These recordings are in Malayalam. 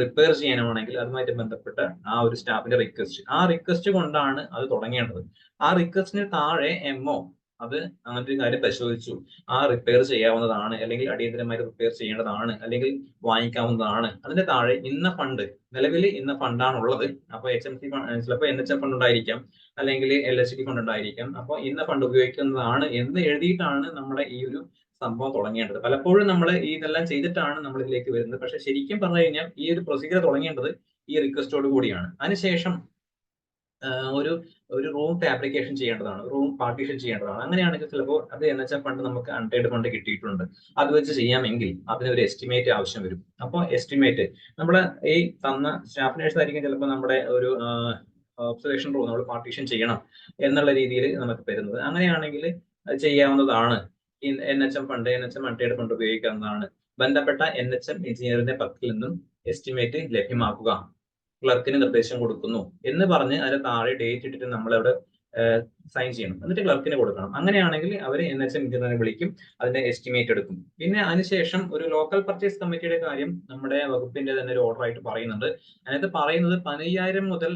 റിപ്പയർ ചെയ്യാനാണെങ്കിൽ അതുമായിട്ട് ബന്ധപ്പെട്ട ആ ഒരു സ്റ്റാഫിന്റെ റിക്വസ്റ്റ് കൊണ്ടാണ് അത് തുടങ്ങേണ്ടത്. ആ റിക്വസ്റ്റിന് താഴെ എംഒ അത് അങ്ങനത്തെ ഒരു കാര്യം പരിശോധിച്ചു, ആ റിപ്പയർ ചെയ്യാവുന്നതാണ്, അല്ലെങ്കിൽ അടിയന്തരമായി റിപ്പയർ ചെയ്യേണ്ടതാണ്, അല്ലെങ്കിൽ വാങ്ങിക്കാവുന്നതാണ്. അതിന്റെ താഴെ ഇന്ന ഫണ്ട്, നിലവിൽ ഇന്ന ഫണ്ടാണ് ഉള്ളത്. അപ്പൊ HMC ചിലപ്പോൾ NHM ഫണ്ട് ഉണ്ടായിരിക്കാം, അല്ലെങ്കിൽ LHD ഫണ്ട് ഉണ്ടായിരിക്കാം. അപ്പൊ ഇന്ന ഫണ്ട് ഉപയോഗിക്കുന്നതാണ് എന്ന് എഴുതിയിട്ടാണ് നമ്മുടെ ഈ ഒരു സംഭവം തുടങ്ങേണ്ടത്. പലപ്പോഴും നമ്മൾ ഇതെല്ലാം ചെയ്തിട്ടാണ് നമ്മൾ ഇതിലേക്ക് വരുന്നത്. പക്ഷെ ശരിക്കും പറഞ്ഞു കഴിഞ്ഞാൽ ഈ ഒരു പ്രൊസീജിയർ തുടങ്ങേണ്ടത് ഈ റിക്വസ്റ്റോട് കൂടിയാണ്. അതിനുശേഷം ഒരു ഒരു റൂം ഫാബ്രിക്കേഷൻ ചെയ്യേണ്ടതാണ്, റൂം പാർട്ടീഷൻ ചെയ്യേണ്ടതാണ്. അങ്ങനെയാണെങ്കിൽ ചിലപ്പോൾ അത് NHM ഫണ്ട് നമുക്ക് അൺടൈഡ് ഫണ്ട് കിട്ടിയിട്ടുണ്ട്, അത് വെച്ച് ചെയ്യാമെങ്കിൽ അതിനൊരു എസ്റ്റിമേറ്റ് ആവശ്യം വരും. അപ്പോൾ എസ്റ്റിമേറ്റ് നമ്മൾ ഈ തന്ന സ്റ്റാഫ് നേഴ്സ് ആയിരിക്കും ചിലപ്പോൾ നമ്മുടെ ഒരു ഒബ്സർവേഷൻ റൂം നമ്മൾ പാർട്ടീഷൻ ചെയ്യണം എന്നുള്ള രീതിയിൽ നമുക്ക് തരുന്നത്. അങ്ങനെയാണെങ്കിൽ അത് ചെയ്യാവുന്നതാണ്. ഈ NHM അൺടൈഡ് ഫണ്ട് ഉപയോഗിക്കാവുന്നതാണ്. ബന്ധപ്പെട്ട NHM എഞ്ചിനീയറിന്റെ പക്കൽ നിന്നും എസ്റ്റിമേറ്റ് ലഭ്യമാക്കുക, ക്ലർക്കിന് നിർദ്ദേശം കൊടുക്കുന്നു എന്ന് പറഞ്ഞ് അതിന് താഴെ ഡേറ്റ് ഇട്ടിട്ട് നമ്മളവിടെ സൈൻ ചെയ്യണം. എന്നിട്ട് ക്ലർക്കിന് കൊടുക്കണം. അങ്ങനെയാണെങ്കിൽ അവർ NHM എഞ്ചിനീയറിനെ വിളിക്കും, അതിന്റെ എസ്റ്റിമേറ്റ് എടുക്കും. പിന്നെ അതിനുശേഷം ഒരു ലോക്കൽ പർച്ചേസ് കമ്മിറ്റിയുടെ കാര്യം നമ്മുടെ വകുപ്പിന്റെ തന്നെ ഒരു ഓർഡർ ആയിട്ട് പറയുന്നുണ്ട്. അതിനകത്ത് പറയുന്നത് 15,000 മുതൽ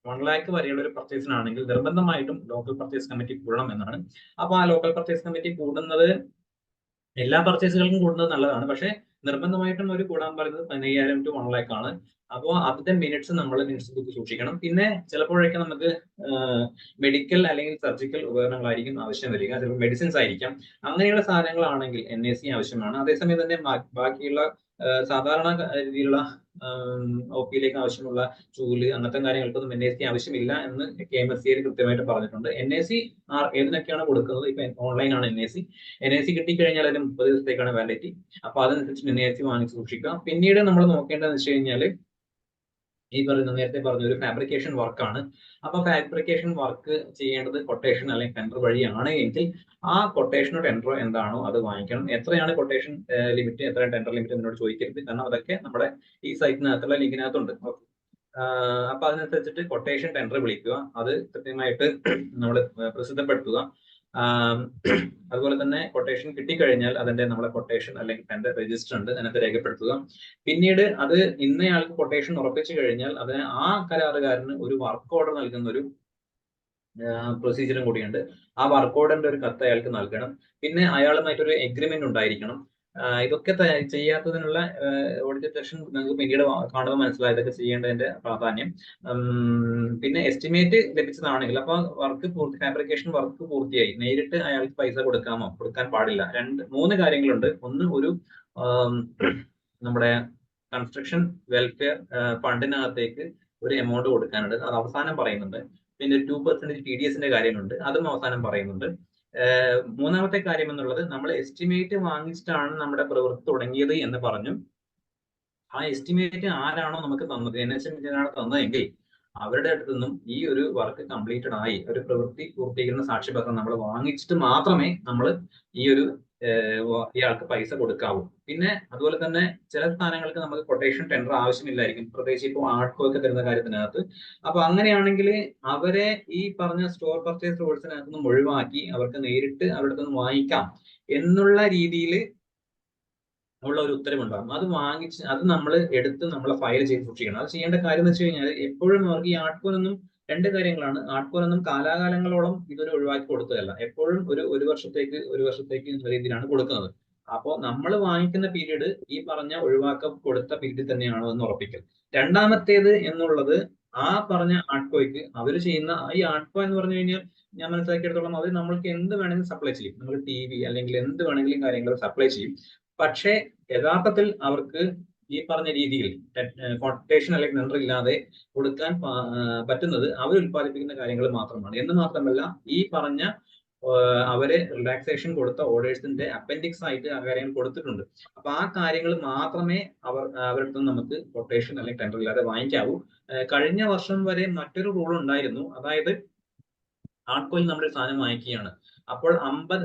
1 lakh വരെയുള്ള ഒരു പർച്ചേസിനാണെങ്കിൽ നിർബന്ധമായിട്ടും ലോക്കൽ പർച്ചേസ് കമ്മിറ്റി കൂടണം എന്നാണ്. അപ്പൊ ആ ലോക്കൽ പർച്ചേസ് കമ്മിറ്റി കൂടുന്നത് എല്ലാ പർച്ചേസുകൾക്കും കൂടുന്നത് നല്ലതാണ്. പക്ഷേ നിർബന്ധമായിട്ടും ഒരു കൂടാൻ പറയുന്നത് 15,000 to 1 lakh ആണ്. അപ്പോൾ അതിന്റെ മിനിറ്റ്സ് ബുക്ക് സൂക്ഷിക്കണം. പിന്നെ ചിലപ്പോഴൊക്കെ നമുക്ക് മെഡിക്കൽ അല്ലെങ്കിൽ സർജിക്കൽ ഉപകരണങ്ങളായിരിക്കും ആവശ്യം വരിക, ചിലപ്പോൾ മെഡിസിൻസ് ആയിരിക്കാം. അങ്ങനെയുള്ള സാധനങ്ങളാണെങ്കിൽ NAC ആവശ്യമാണ്. അതേസമയം തന്നെ ബാക്കിയുള്ള സാധാരണ രീതിയിലുള്ള OP-യിലേക്ക് ആവശ്യമുള്ള ചൂല് അങ്ങനത്തെ കാര്യങ്ങൾക്കൊന്നും NAC ആവശ്യമില്ല എന്ന് KMSCയിൽ കൃത്യമായിട്ട് പറഞ്ഞിട്ടുണ്ട്. NAC ഏതിനൊക്കെയാണ് കൊടുക്കുന്നത്? ഇപ്പൊ ഓൺലൈൻ ആണ് NAC കിട്ടിക്കഴിഞ്ഞാൽ അതിന് 30 ദിവസത്തേക്കാണ് വാലിഡിറ്റി. അപ്പൊ അതനുസരിച്ച് NAC വാങ്ങി സൂക്ഷിക്കുക. പിന്നീട് നമ്മൾ നോക്കേണ്ടതെന്ന് വെച്ച് കഴിഞ്ഞാൽ ഈ പറയുന്ന നേരത്തെ പറഞ്ഞ ഒരു ഫാബ്രിക്കേഷൻ വർക്കാണ്. അപ്പൊ ഫാബ്രിക്കേഷൻ വർക്ക് ചെയ്യേണ്ടത് കൊട്ടേഷൻ അല്ലെങ്കിൽ ടെൻഡർ വഴിയാണ് എങ്കിൽ ആ കൊട്ടേഷനോ ടെൻഡറോ എന്താണോ അത് വാങ്ങിക്കണം. എത്രയാണ് കൊട്ടേഷൻ ലിമിറ്റ്, എത്രയാണ് ടെൻഡർ ലിമിറ്റ് എന്നോട് ചോദിക്കരുത്, കാരണം അതൊക്കെ നമ്മുടെ ഈ സൈറ്റിനകത്തുള്ള ലിങ്കിനകത്തുണ്ട്. അപ്പൊ അതിനനുസരിച്ചിട്ട് കൊട്ടേഷൻ ടെൻഡർ വിളിക്കുക, അത് കൃത്യമായിട്ട് നമ്മൾ പ്രസിദ്ധപ്പെടുത്തുക. അതുപോലെ തന്നെ കൊട്ടേഷൻ കിട്ടിക്കഴിഞ്ഞാൽ അതിന്റെ നമ്മളെ കൊട്ടേഷൻ അല്ലെങ്കിൽ ടെൻഡർ രജിസ്റ്റർ ഉണ്ട്, അതിനകത്ത് രേഖപ്പെടുത്തുക. പിന്നീട് അത് ഇന്നയാൾക്ക് കൊട്ടേഷൻ ഉറപ്പിച്ചു കഴിഞ്ഞാൽ അതിന് ആ കരാറുകാരന് ഒരു വർക്ക് ഓർഡർ നൽകുന്ന ഒരു പ്രൊസീജിയറും കൂടിയുണ്ട്. ആ വർക്ക് ഓർഡറിന്റെ ഒരു കത്ത് അയാൾക്ക് നൽകണം. പിന്നെ അയാളുമായിട്ടൊരു എഗ്രിമെന്റ് ഉണ്ടായിരിക്കണം. ഇതൊക്കെ ചെയ്യാത്തതിനുള്ള ഓഡിറ്റേഷൻ നിങ്ങൾക്ക് പിന്നീട് കാണുമ്പോൾ മനസ്സിലായി ഇതൊക്കെ ചെയ്യേണ്ടതിന്റെ പ്രാധാന്യം. പിന്നെ എസ്റ്റിമേറ്റ് ലഭിച്ചതാണെങ്കിൽ അപ്പൊ ഫാബ്രിക്കേഷൻ വർക്ക് പൂർത്തിയായി, നേരിട്ട് അയാൾക്ക് പൈസ കൊടുക്കാമോ? കൊടുക്കാൻ പാടില്ല. 3 കാര്യങ്ങളുണ്ട്. ഒന്ന്, ഒരു നമ്മുടെ കൺസ്ട്രക്ഷൻ വെൽഫെയർ ഫണ്ടിനകത്തേക്ക് ഒരു എമൗണ്ട് കൊടുക്കാനുണ്ട്, അത് അവസാനം പറയുന്നുണ്ട്. പിന്നെ 2% TDS കാര്യമുണ്ട്, അതും അവസാനം പറയുന്നുണ്ട്. മൂന്നാമത്തെ കാര്യം എന്നുള്ളത് നമ്മൾ എസ്റ്റിമേറ്റ് വാങ്ങിച്ചിട്ടാണ് നമ്മുടെ പ്രവൃത്തി തുടങ്ങിയത് എന്ന് പറഞ്ഞു. ആ എസ്റ്റിമേറ്റ് ആരാണോ നമുക്ക് തന്നത്, NHM തന്നതെങ്കിൽ അവരുടെ അടുത്ത് നിന്നും ഈ ഒരു വർക്ക് കംപ്ലീറ്റഡ് ആയി ഒരു പ്രവൃത്തി പൂർത്തീകരണ സാക്ഷ്യപത്രം നമ്മൾ വാങ്ങിച്ചിട്ട് മാത്രമേ നമ്മൾ ഈ ഒരു ഇയാൾക്ക് പൈസ കൊടുക്കാവൂ. പിന്നെ അതുപോലെ തന്നെ ചില സ്ഥാനങ്ങൾക്ക് നമുക്ക് കൊട്ടേഷൻ ടെൻഡർ ആവശ്യമില്ലായിരിക്കും, പ്രത്യേകിച്ച് ഇപ്പോൾ ആർട്ട്കോ ഒക്കെ തരുന്ന കാര്യത്തിനകത്ത്. അപ്പൊ അങ്ങനെയാണെങ്കിൽ അവരെ ഈ പറഞ്ഞ സ്റ്റോർ പർച്ചേസ് റൂൾസിനകത്ത് നിന്നും ഒഴിവാക്കി അവർക്ക് നേരിട്ട് അവരുടെ നിന്ന് വാങ്ങിക്കാം എന്നുള്ള രീതിയിൽ ഉള്ള ഒരു ഉത്തരവുണ്ടാകും. അത് വാങ്ങിച്ച് അത് നമ്മൾ എടുത്ത് നമ്മളെ ഫയൽ ചെയ്ത് സൂക്ഷിക്കണം. അത് ചെയ്യേണ്ട കാര്യം എന്ന് വെച്ച് കഴിഞ്ഞാൽ എപ്പോഴും അവർക്ക് ഈ ആർട്ട്കോനൊന്നും 2 കാര്യങ്ങളാണ്. ആർട്ട്കോനൊന്നും കാലാകാലങ്ങളോളം ഇതൊരു ഒഴിവാക്കി കൊടുത്തതല്ല, എപ്പോഴും ഒരു വർഷത്തേക്ക് എന്ന രീതിയിലാണ് കൊടുക്കുന്നത്. അപ്പോൾ നമ്മൾ വാങ്ങിക്കുന്ന പീരീഡ് ഈ പറഞ്ഞ ഒഴിവാക്കം കൊടുത്ത പീരീഡ് തന്നെയാണോ എന്ന് ഉറപ്പിക്കൽ. രണ്ടാമത്തേത് എന്നുള്ളത് ആ പറഞ്ഞ ആർട്ട്കോയ്ക്ക് അവർ ചെയ്യുന്ന ഈ ആർട്ട്കോ എന്ന് പറഞ്ഞു കഴിഞ്ഞാൽ ഞാൻ മനസ്സിലാക്കിയെടുത്തോളം അവർ നമ്മൾക്ക് എന്ത് വേണമെങ്കിലും സപ്ലൈ ചെയ്യും. നമ്മൾ TV അല്ലെങ്കിൽ എന്ത് വേണമെങ്കിലും കാര്യങ്ങൾ സപ്ലൈ ചെയ്യും. പക്ഷേ യഥാർത്ഥത്തിൽ അവർക്ക് ഈ പറഞ്ഞ രീതിയിൽ കൊട്ടേഷൻ അല്ലെങ്കിൽ ടെൻഡർ ഇല്ലാതെ കൊടുക്കാൻ പറ്റുന്നത് അവർ ഉത്പാദിപ്പിക്കുന്ന കാര്യങ്ങൾ മാത്രമാണ്. എന്ന് മാത്രമല്ല ഈ പറഞ്ഞ അവര് റിലാക്സേഷൻ കൊടുത്ത ഓർഡേഴ്സിന്റെ അപ്പൻഡിക്സ് ആയിട്ട് ആ കാര്യങ്ങൾ കൊടുത്തിട്ടുണ്ട്. അപ്പൊ ആ കാര്യങ്ങൾ മാത്രമേ അവരുടെ നിന്ന് നമുക്ക് കൊട്ടേഷൻ അല്ലെങ്കിൽ ടെൻഡർ ഇല്ലാതെ വാങ്ങിക്കാവൂ. കഴിഞ്ഞ വർഷം വരെ മറ്റൊരു റൂൾ ഉണ്ടായിരുന്നു. അതായത് ആർട്ട്കോയിൽ നമ്മളൊരു സാധനം വാങ്ങിക്കുകയാണ്, അപ്പോൾ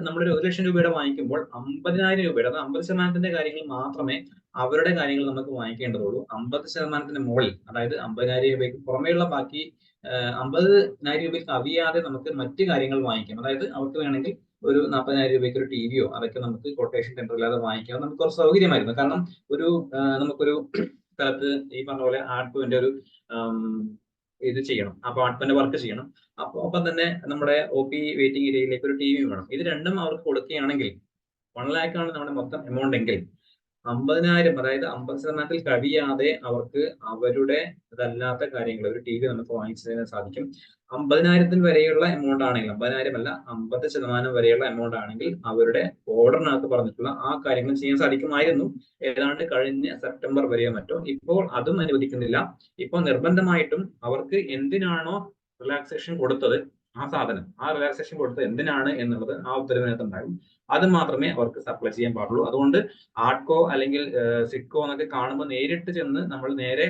നമ്മളൊരു 1 ലക്ഷം രൂപയുടെ വാങ്ങിക്കുമ്പോൾ 50,000 രൂപയുടെ, അത് 50% കാര്യങ്ങൾ മാത്രമേ അവരുടെ കാര്യങ്ങൾ നമുക്ക് വാങ്ങിക്കേണ്ടതുള്ളൂ. 50% മുകളിൽ, അതായത് 50,000 രൂപയ്ക്ക് പുറമേയുള്ള ബാക്കി 50,000 രൂപയ്ക്ക് കവിയാതെ നമുക്ക് മറ്റു കാര്യങ്ങൾ വാങ്ങിക്കാം. അതായത് അവർക്ക് വേണമെങ്കിൽ ഒരു 40,000 രൂപയ്ക്ക് ഒരു TVയോ അതൊക്കെ നമുക്ക് കൊട്ടേഷൻ ടെൻഡർ ഇല്ലാതെ വാങ്ങിക്കാം. നമുക്ക് കുറച്ച് സൗകര്യമായിരുന്നു. കാരണം നമുക്കൊരു സ്ഥലത്ത് ഈ പറഞ്ഞ പോലെ ആർട്ട്പുവിന്റെ ഒരു ഇത് ചെയ്യണം. അപ്പൊ ആർട്ട്പുവിന്റെ വർക്ക് ചെയ്യണം. ഒപ്പം തന്നെ നമ്മുടെ OP വെയിറ്റിംഗ് ഏരിയയിലേക്ക് ഒരു TV വേണം. ഇത് രണ്ടും അവർക്ക് കൊടുക്കുകയാണെങ്കിൽ 1 lakh ആണ് നമ്മുടെ മൊത്തം എമൗണ്ട് എങ്കിൽ 50,000, അതായത് 50% കഴിയാതെ അവർക്ക് അവരുടെ ഇതല്ലാത്ത കാര്യങ്ങൾ ഒരു TV നമുക്ക് വാങ്ങിച്ചു തരാൻ സാധിക്കും. 50,000 വരെയുള്ള എമൗണ്ട് ആണെങ്കിൽ, 50,000 അല്ല 50% വരെയുള്ള എമൗണ്ട് ആണെങ്കിൽ അവരുടെ ഓർഡറിനകത്ത് പറഞ്ഞിട്ടുള്ള ആ കാര്യങ്ങൾ ചെയ്യാൻ സാധിക്കുമായിരുന്നു ഏതാണ്ട് കഴിഞ്ഞ സെപ്റ്റംബർ വരെയോ മറ്റോ. ഇപ്പോൾ അതും അനുവദിക്കുന്നില്ല. ഇപ്പോൾ നിർബന്ധമായിട്ടും അവർക്ക് എന്തിനാണോ റിലാക്സേഷൻ കൊടുത്തത് ആ റിലാക്സേഷൻ കൊടുത്തത് എന്തിനാണ് എന്നുള്ളത് ആ ഉത്തരവിനകത്ത് ഉണ്ടാകും. അത് മാത്രമേ അവർക്ക് സപ്ലൈ ചെയ്യാൻ പാടുള്ളൂ. അതുകൊണ്ട് ആർട്ട്കോ അല്ലെങ്കിൽ സിഡ്കോ എന്നൊക്കെ കാണുമ്പോൾ നേരിട്ട് ചെന്ന് നമ്മൾ നേരെ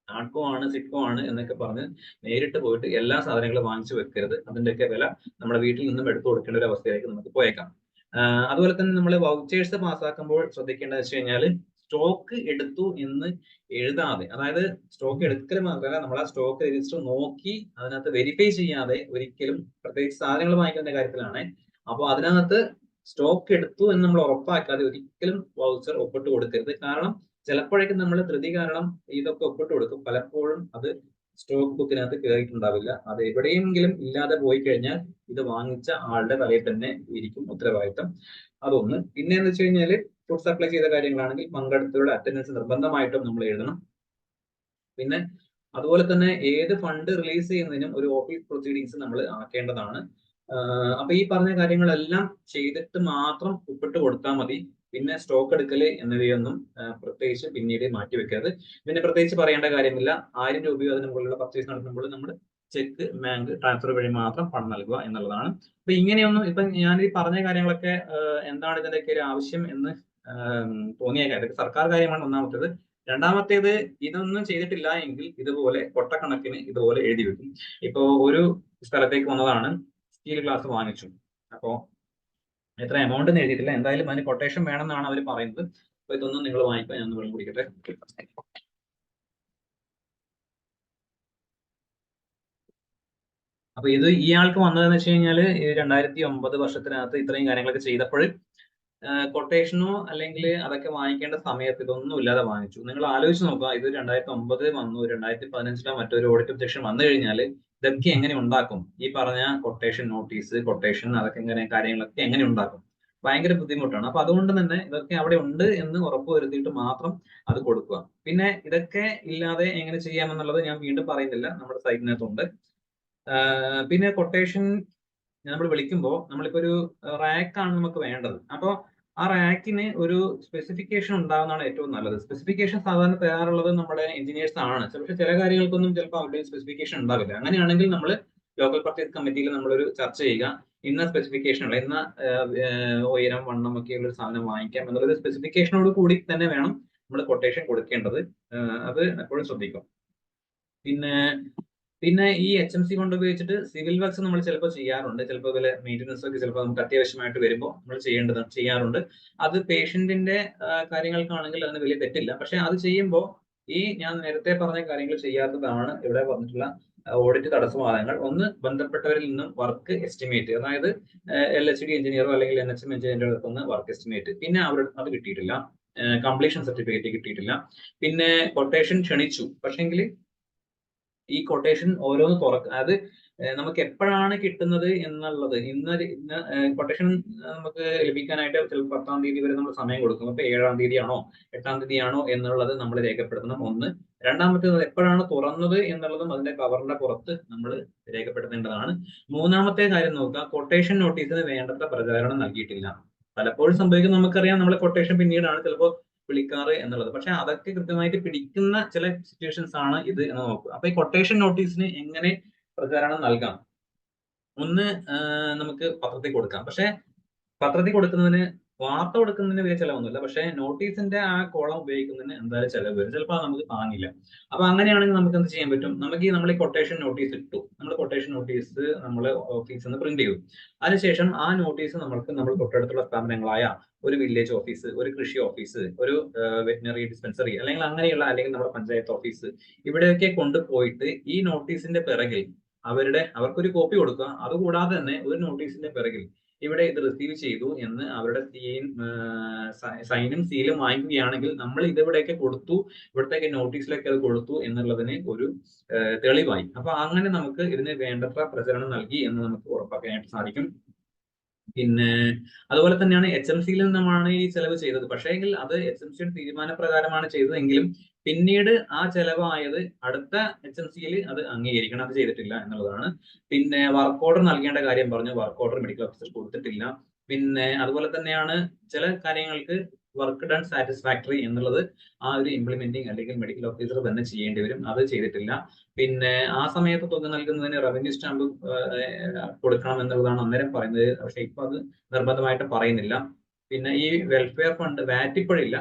ആർട്ട്കോ ആണ് സിഡ്കോ ആണ് എന്നൊക്കെ പറഞ്ഞ് നേരിട്ട് പോയിട്ട് എല്ലാ സാധനങ്ങളും വാങ്ങിച്ചു വെക്കരുത്. അതിന്റെയൊക്കെ വില നമ്മുടെ വീട്ടിൽ നിന്നും എടുത്തു കൊടുക്കേണ്ട ഒരു അവസ്ഥയിലേക്ക് നമുക്ക് പോയേക്കാം. അതുപോലെ തന്നെ നമ്മൾ വൗച്ചേഴ്സ് പാസ്സാക്കുമ്പോൾ ശ്രദ്ധിക്കേണ്ടത് വെച്ച് കഴിഞ്ഞാൽ സ്റ്റോക്ക് എടുത്തു എന്ന് എഴുതാതെ, അതായത് സ്റ്റോക്ക് എടുക്കൽ മാത്രമല്ല, നമ്മൾ ആ സ്റ്റോക്ക് രജിസ്റ്റർ നോക്കി അതിനകത്ത് വെരിഫൈ ചെയ്യാതെ ഒരിക്കലും, പ്രത്യേകിച്ച് സാധനങ്ങൾ വാങ്ങിക്കുന്ന കാര്യത്തിലാണ്, അപ്പോൾ അതിനകത്ത് സ്റ്റോക്ക് എടുത്തു എന്ന് നമ്മൾ ഉറപ്പാക്കാതെ ഒരിക്കലും വൗച്ചർ ഒപ്പിട്ട് കൊടുക്കരുത്. കാരണം ചിലപ്പോഴേക്കും നമ്മൾ ധൃതി കാരണം ഇതൊക്കെ ഒപ്പിട്ട് കൊടുക്കും, പലപ്പോഴും അത് സ്റ്റോക്ക് ബുക്കിനകത്ത് കയറിയിട്ടുണ്ടാവില്ല. അത് എവിടെയെങ്കിലും ഇല്ലാതെ പോയി കഴിഞ്ഞാൽ ഇത് വാങ്ങിച്ച ആളുടെ തലയിൽ തന്നെ ഇരിക്കും ഉത്തരവാദിത്തം. അതൊന്ന്. പിന്നെ എന്ന് വെച്ച് കഴിഞ്ഞാൽ ഫുഡ് സപ്ലൈ ചെയ്ത കാര്യങ്ങളാണെങ്കിൽ പങ്കെടുത്തവരുടെ അറ്റൻഡൻസ് നിർബന്ധമായിട്ടും നമ്മൾ എഴുതണം. പിന്നെ അതുപോലെ തന്നെ ഏത് ഫണ്ട് റിലീസ് ചെയ്യുന്നതിനും ഒരു ഓഫീസ് പ്രൊസീഡിങ്സ് നമ്മൾ ആക്കേണ്ടതാണ്. അപ്പൊ ഈ പറഞ്ഞ കാര്യങ്ങളെല്ലാം ചെയ്തിട്ട് മാത്രം ഒപ്പിട്ട് കൊടുത്താൽ മതി. പിന്നെ സ്റ്റോക്ക് എടുക്കൽ എന്നിവയൊന്നും പ്രത്യേകിച്ച് പിന്നീട് മാറ്റിവെക്കരുത്. പിന്നെ പ്രത്യേകിച്ച് പറയേണ്ട കാര്യമില്ല, 1000 രൂപയോ അതിന് മുകളിലുള്ള പർച്ചേസ് നടത്തുമ്പോൾ നമ്മൾ ചെക്ക്, ബാങ്ക് ട്രാൻസ്ഫർ വഴി മാത്രം പണം നൽകുക എന്നുള്ളതാണ്. അപ്പൊ ഇങ്ങനെയൊന്നും ഇപ്പൊ ഞാൻ ഈ പറഞ്ഞ കാര്യങ്ങളൊക്കെ എന്താണ് ഇതിന്റെയൊക്കെ ഒരു ആവശ്യം എന്ന് തോന്നിയ കാര്യം, സർക്കാർ കാര്യമാണ് ഒന്നാമത്തേത്. രണ്ടാമത്തേത്, ഇതൊന്നും ചെയ്തിട്ടില്ല എങ്കിൽ ഇതുപോലെ കൊട്ടക്കണക്കിന് ഇതുപോലെ എഴുതി വെക്കും. ഇപ്പോ ഒരു സ്ഥലത്തേക്ക് വന്നതാണ്, സ്റ്റീൽ ഗ്ലാസ് വാങ്ങിച്ചു. അപ്പോ എത്ര എമൗണ്ട് എന്ന് എഴുതിയിട്ടില്ല, എന്തായാലും അതിന് കൊട്ടേഷൻ വേണമെന്നാണ് അവർ പറയുന്നത്. അപ്പൊ ഇതൊന്നും നിങ്ങൾ വാങ്ങിക്കാൻ, ഞാൻ വെള്ളം കുടിക്കട്ടെ. അപ്പൊ ഇത് ഇയാൾക്ക് വന്നതെന്ന് വെച്ച് കഴിഞ്ഞാല് 2009 വർഷത്തിനകത്ത് ഇത്രയും കാര്യങ്ങളൊക്കെ ചെയ്തപ്പോൾ കൊട്ടേഷനോ അല്ലെങ്കിൽ അതൊക്കെ വാങ്ങിക്കേണ്ട സമയത്ത് ഇതൊന്നും ഇല്ലാതെ വാങ്ങിച്ചു. നിങ്ങൾ ആലോചിച്ച് നോക്കുക, ഇത് 2009 വന്നു, 2015 മറ്റൊരു ഓഡിറ്റ് ഒബ്ജക്ഷൻ വന്നു കഴിഞ്ഞാൽ ഇതൊക്കെ എങ്ങനെ ഉണ്ടാക്കും? ഈ പറഞ്ഞ കൊട്ടേഷൻ നോട്ടീസ്, കൊട്ടേഷൻ അതൊക്കെ എങ്ങനെ, കാര്യങ്ങളൊക്കെ എങ്ങനെ ഉണ്ടാക്കും? ഭയങ്കര ബുദ്ധിമുട്ടാണ്. അപ്പൊ അതുകൊണ്ട് തന്നെ ഇതൊക്കെ അവിടെ ഉണ്ട് എന്ന് ഉറപ്പുവരുത്തിയിട്ട് മാത്രം അത് കൊടുക്കുക. പിന്നെ ഇതൊക്കെ ഇല്ലാതെ എങ്ങനെ ചെയ്യാമെന്നുള്ളത് ഞാൻ വീണ്ടും പറയുന്നില്ല, നമ്മുടെ സൈറ്റിനകത്തുണ്ട്. പിന്നെ കൊട്ടേഷൻ നമ്മൾ വിളിക്കുമ്പോൾ നമ്മളിപ്പോ ഒരു റാക്കാണ് നമുക്ക് വേണ്ടത്. അപ്പോൾ ആ റാക്കിന് ഒരു സ്പെസിഫിക്കേഷൻ ഉണ്ടാകുന്നതാണ് ഏറ്റവും നല്ലത്. സ്പെസിഫിക്കേഷൻ സാധാരണ തയ്യാറുള്ളത് നമ്മുടെ എഞ്ചിനീയേഴ്സ് ആണ്. പക്ഷെ ചില കാര്യങ്ങൾക്കൊന്നും ചിലപ്പോൾ അവരുടെ സ്പെസിഫിക്കേഷൻ ഉണ്ടാവില്ല. അങ്ങനെയാണെങ്കിൽ നമ്മൾ ലോക്കൽ പർച്ചേസ് കമ്മിറ്റിയിൽ നമ്മളൊരു ചർച്ച ചെയ്യുക, ഇന്ന സ്പെസിഫിക്കേഷനുള്ള, ഇന്ന ഉയരം, വണ്ണം ഒക്കെയുള്ള ഒരു സാധനം വാങ്ങിക്കാം എന്നുള്ളൊരു സ്പെസിഫിക്കേഷനോട് കൂടി തന്നെ വേണം നമ്മൾ കൊട്ടേഷൻ കൊടുക്കേണ്ടത്. അത് എപ്പോഴും ശ്രദ്ധിക്കും. പിന്നെ ഈ HMC കൊണ്ട് ഉപയോഗിച്ചിട്ട് സിവിൽ വർക്ക്സ് നമ്മൾ ചിലപ്പോൾ ചെയ്യാറുണ്ട്. ചിലപ്പോൾ ഇതിലെ മെയിൻ്റനൻസ് ഒക്കെ ചിലപ്പോൾ നമുക്ക് അത്യാവശ്യമായിട്ട് വരുമ്പോൾ നമ്മൾ ചെയ്യാറുണ്ട്. അത് പേഷ്യന്റിന്റെ കാര്യങ്ങൾക്കാണെങ്കിൽ അതിന് വലിയ തെറ്റില്ല. പക്ഷെ അത് ചെയ്യുമ്പോൾ ഈ ഞാൻ നേരത്തെ പറഞ്ഞ കാര്യങ്ങൾ ചെയ്യാത്തതാണ് ഇവിടെ പറഞ്ഞിട്ടുള്ള ഓഡിറ്റ് തടസ്സവാദങ്ങൾ. ഒന്ന്, ബന്ധപ്പെട്ടവരിൽ നിന്നും വർക്ക് എസ്റ്റിമേറ്റ്, അതായത് LHD എഞ്ചിനീയറോ അല്ലെങ്കിൽ NHM എഞ്ചിനീയറിന്റെ അടുത്തുനിന്ന് വർക്ക് എസ്റ്റിമേറ്റ്, പിന്നെ അത് കിട്ടിയിട്ടില്ല. കംപ്ലീഷൻ സർട്ടിഫിക്കറ്റ് കിട്ടിയിട്ടില്ല. പിന്നെ കൊട്ടേഷൻ ക്ഷണിച്ചു, പക്ഷെങ്കിൽ ഈ കൊട്ടേഷൻ ഓരോന്ന് അത് നമുക്ക് എപ്പോഴാണ് കിട്ടുന്നത് എന്നുള്ളത്, ഇന്ന് കൊട്ടേഷൻ നമുക്ക് ലഭിക്കാനായിട്ട് ചിലപ്പോൾ 10-ാം തീയതി വരെ നമ്മൾ സമയം കൊടുക്കും. അപ്പൊ 7-ാം തീയതിയാണോ 8-ാം തീയതിയാണോ എന്നുള്ളത് നമ്മൾ രേഖപ്പെടുത്തണം. ഒന്ന്. രണ്ടാമത്തേത്, എപ്പോഴാണ് തുറന്നത് എന്നുള്ളതും അതിന്റെ കവറിന്റെ പുറത്ത് നമ്മൾ രേഖപ്പെടുത്തേണ്ടതാണ്. മൂന്നാമത്തെ കാര്യം നോക്കുക, കൊട്ടേഷൻ നോട്ടീസിന് വേണ്ടത്ര പ്രചാരണം നൽകിയിട്ടില്ല. പലപ്പോഴും സംഭവിക്കുന്നത് നമുക്കറിയാം, നമ്മൾ കൊട്ടേഷൻ പിന്നീടാണ് ചിലപ്പോൾ വിളിക്കാറ് എന്നുള്ളത്. പക്ഷെ അതൊക്കെ കൃത്യമായിട്ട് പിടിക്കുന്ന ചില സിറ്റുവേഷൻസ് ആണ് ഇത് എന്ന് നോക്കുക. അപ്പൊ ഈ കൊട്ടേഷൻ നോട്ടീസിന് എങ്ങനെ പ്രചാരണം നൽകാം? ഒന്ന്, നമുക്ക് പത്രത്തിൽ കൊടുക്കാം. പക്ഷെ പത്രത്തിൽ കൊടുക്കുന്നതിന്, വാർത്ത കൊടുക്കുന്നതിന് വലിയ ചിലവൊന്നുമില്ല. പക്ഷെ നോട്ടീസിന്റെ ആ കോളം ഉപയോഗിക്കുന്നതിന് എന്തായാലും ചിലവ് വരും. ചിലപ്പോൾ അത് നമുക്ക് താങ്ങില്ല. അപ്പൊ അങ്ങനെയാണെങ്കിൽ നമുക്ക് എന്ത് ചെയ്യാൻ പറ്റും? നമ്മൾ ഈ കൊട്ടേഷൻ നോട്ടീസ് ഇട്ടു, നമ്മൾ കൊട്ടേഷൻ നോട്ടീസ് നമ്മൾ ഓഫീസിൽ നിന്ന് പ്രിന്റ് ചെയ്തു. അതിനുശേഷം ആ നോട്ടീസ് നമ്മൾ തൊട്ടടുത്തുള്ള സ്ഥാപനങ്ങളായ ഒരു വില്ലേജ് ഓഫീസ്, ഒരു കൃഷി ഓഫീസ്, ഒരു വെറ്റിനറി ഡിസ്പെൻസറി, അല്ലെങ്കിൽ നമ്മുടെ പഞ്ചായത്ത് ഓഫീസ്, ഇവിടെയൊക്കെ കൊണ്ടുപോയിട്ട് ഈ നോട്ടീസിന്റെ പിറകിൽ അവർക്കൊരു കോപ്പി കൊടുക്കുക. അതുകൂടാതെ തന്നെ ഒരു നോട്ടീസിന്റെ പിറകിൽ ഇവിടെ ഇത് റിസീവ് ചെയ്തു എന്ന് അവരുടെ സൈനും സീലും വാങ്ങിക്കുകയാണെങ്കിൽ നമ്മൾ ഇതിവിടെയൊക്കെ കൊടുത്തു, ഇവിടത്തേക്ക് നോട്ടീസിലേക്ക് അത് കൊടുത്തു എന്നുള്ളതിന് ഒരു തെളിവായി. അപ്പൊ അങ്ങനെ നമുക്ക് ഇതിന് വേണ്ടത്ര പ്രചരണം നൽകി എന്ന് നമുക്ക് ഉറപ്പാക്കാനായിട്ട് സാധിക്കും. പിന്നെ അതുപോലെ തന്നെയാണ് HMC-യിൽ നിന്നുമാണ് ഈ ചെലവ് ചെയ്തത്. പക്ഷേ എങ്കിൽ അത് HMC-യുടെ തീരുമാനപ്രകാരമാണ് ചെയ്തതെങ്കിലും പിന്നീട് ആ ചെലവായത് അടുത്ത HMC-യിൽ അത് അംഗീകരിക്കണം, അത് ചെയ്തിട്ടില്ല എന്നുള്ളതാണ്. പിന്നെ വർക്ക് ഓർഡർ നൽകേണ്ട കാര്യം പറഞ്ഞു, വർക്ക് ഓർഡർ മെഡിക്കൽ ഓഫീസർ കൊടുത്തിട്ടില്ല. പിന്നെ അതുപോലെ തന്നെയാണ് ചില കാര്യങ്ങൾക്ക് വർക്ക് ഡൺ സാറ്റിസ്ഫാക്ടറി എന്നുള്ളത് ആ ഒരു ഇംപ്ലിമെന്റിങ് അല്ലെങ്കിൽ മെഡിക്കൽ ഓഫീസർ തന്നെ ചെയ്യേണ്ടി വരും, അത് ചെയ്തിട്ടില്ല. പിന്നെ ആ സമയത്ത് തുക നൽകുന്നതിന് റവന്യൂ സ്റ്റാമ്പ് കൊടുക്കണം എന്നുള്ളതാണ് അന്നേരം പറയുന്നത്. പക്ഷെ ഇപ്പൊ അത് നിർബന്ധമായിട്ട് പറയുന്നില്ല. പിന്നെ ഈ വെൽഫെയർ ഫണ്ട് വാറ്റ് ഇപ്പോഴില്ല,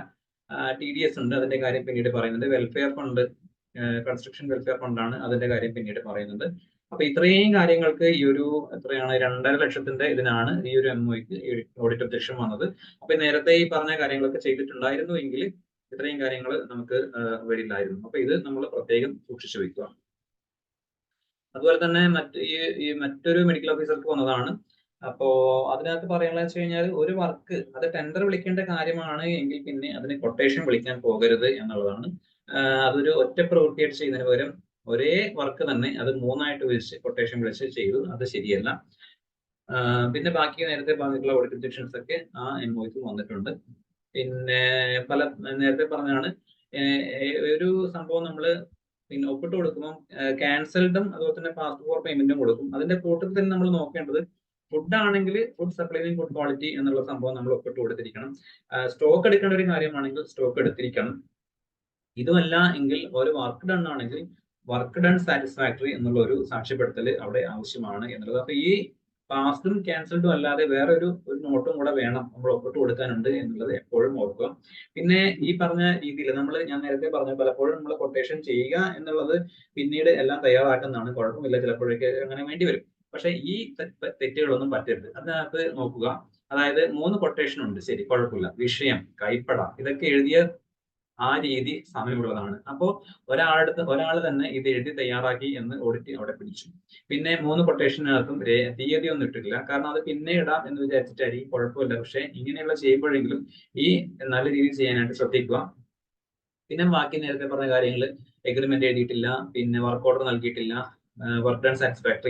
TDS ഉണ്ട്, അതിന്റെ കാര്യം പിന്നീട് പറയുന്നുണ്ട്. വെൽഫെയർ ഫണ്ട് കൺസ്ട്രക്ഷൻ വെൽഫെയർ ഫണ്ടാണ്, അതിന്റെ കാര്യം പിന്നീട് പറയുന്നുണ്ട്. അപ്പൊ ഇത്രയും കാര്യങ്ങൾക്ക് ഈ ഒരു എത്രയാണ് 2.5 ലക്ഷത്തിന്റെ ഇതിനാണ് ഈ ഒരു MOയ്ക്ക് ഓഡിറ്റ് ഒബ്ജക്ഷൻ വന്നത്. അപ്പൊ നേരത്തെ ഈ പറഞ്ഞ കാര്യങ്ങളൊക്കെ ചെയ്തിട്ടുണ്ടായിരുന്നു എങ്കിൽ ഇത്രയും കാര്യങ്ങൾ നമുക്ക് വരില്ലായിരുന്നു. അപ്പൊ ഇത് നമ്മൾ പ്രത്യേകം സൂക്ഷിച്ചു വെക്കുക. അതുപോലെ തന്നെ മറ്റൊരു മെഡിക്കൽ ഓഫീസർക്ക് വന്നതാണ്. അപ്പോ അതിനകത്ത് പറയാനുള്ളത് വെച്ച് കഴിഞ്ഞാൽ ഒരു വർക്ക് അത് ടെൻഡർ വിളിക്കേണ്ട കാര്യമാണ് എങ്കിൽ പിന്നെ അതിന് കൊട്ടേഷൻ വിളിക്കാൻ പോകരുത് എന്നുള്ളതാണ്. അതൊരു ഒറ്റ പ്രവൃത്തിയായിട്ട് ചെയ്യുന്നതിന് പകരം ഒരേ വർക്ക് തന്നെ അത് 3ആയിട്ട് വിളിച്ച് കൊട്ടേഷൻ വിളിച്ച് ചെയ്തു, അത് ശരിയല്ല. പിന്നെ ബാക്കി നേരത്തെ പറഞ്ഞിട്ടുള്ള ഓഡിറ്റ് ഒബ്ജക്ഷൻസ് ഒക്കെ ആ MOയ്ക്ക് വന്നിട്ടുണ്ട്. പിന്നെ നേരത്തെ പറഞ്ഞാണ് ഒരു സംഭവം നമ്മള് പിന്നെ ഒപ്പിട്ട് കൊടുക്കുമ്പോൾ ക്യാൻസൽഡും അതുപോലെ തന്നെ ഫാസ്റ്റ് ഫോർ പേയ്മെന്റും കൊടുക്കും. അതിന്റെ കൂട്ടത്തിൽ തന്നെ നമ്മൾ നോക്കേണ്ടത് ഫുഡ് ആണെങ്കിൽ ഫുഡ് സപ്ലൈ ഫുഡ് ക്വാളിറ്റി എന്നുള്ള സംഭവം നമ്മൾ ഒപ്പിട്ട് കൊടുത്തിരിക്കണം. സ്റ്റോക്ക് എടുക്കേണ്ട ഒരു കാര്യമാണെങ്കിൽ സ്റ്റോക്ക് എടുത്തിരിക്കണം. ഇതുമല്ല എങ്കിൽ ഒരു വർക്ക് ഡൺ ആണെങ്കിൽ വർക്ക് ഡൺ സാറ്റിസ്ഫാക്ടറി എന്നുള്ള ഒരു സാക്ഷ്യപ്പെടുത്തൽ അവിടെ ആവശ്യമാണ് എന്നുള്ളത്. അപ്പൊ ഈ പാസ്ഡും ക്യാൻസൽഡും അല്ലാതെ വേറെ ഒരു നോട്ടും കൂടെ വേണം നമ്മൾ ഒപ്പിട്ട് കൊടുക്കാനുണ്ട് എന്നുള്ളത് എപ്പോഴും ഓർക്കുക. പിന്നെ ഈ പറഞ്ഞ രീതിയിൽ ഞാൻ നേരത്തെ പറഞ്ഞു, പലപ്പോഴും നമ്മൾ കൊട്ടേഷൻ ചെയ്യുക എന്നുള്ളത് പിന്നീട് എല്ലാം തയ്യാറാക്കുന്നതാണ്, കുഴപ്പമില്ല, ചിലപ്പോഴേക്ക് അങ്ങനെ വേണ്ടി വരും. പക്ഷെ ഈ തെറ്റുകളൊന്നും പറ്റരുത്. അതിനകത്ത് നോക്കുക, അതായത് 3 കൊട്ടേഷൻ ഉണ്ട്, ശരി, കുഴപ്പമില്ല, വിഷയം, കൈപ്പട, ഇതൊക്കെ എഴുതിയ ആ രീതി സമയമുള്ളതാണ്. അപ്പോ ഒരാൾ തന്നെ ഇത് എഴുതി തയ്യാറാക്കി എന്ന് ഓഡിറ്റ് അവിടെ പിടിച്ചു. പിന്നെ 3 കൊട്ടേഷനകത്തും തീയതി ഒന്നും ഇട്ടിട്ടില്ല, കാരണം അത് പിന്നെ ഇടാം എന്ന് വിചാരിച്ചിട്ടായിരിക്കും, കുഴപ്പമില്ല. പക്ഷെ ഇങ്ങനെയുള്ള ചെയ്യുമ്പോഴെങ്കിലും ഈ നല്ല രീതിയിൽ ചെയ്യാനായിട്ട് ശ്രദ്ധിക്കുക. പിന്നെ ബാക്കി നേരത്തെ പറഞ്ഞ കാര്യങ്ങൾ, എഗ്രിമെന്റ് എഴുതിയിട്ടില്ല, പിന്നെ വർക്ക് ഓർഡർ നൽകിയിട്ടില്ല, വർക്ക് ഡൺ സാറ്റിസ്ഫാക്ടറി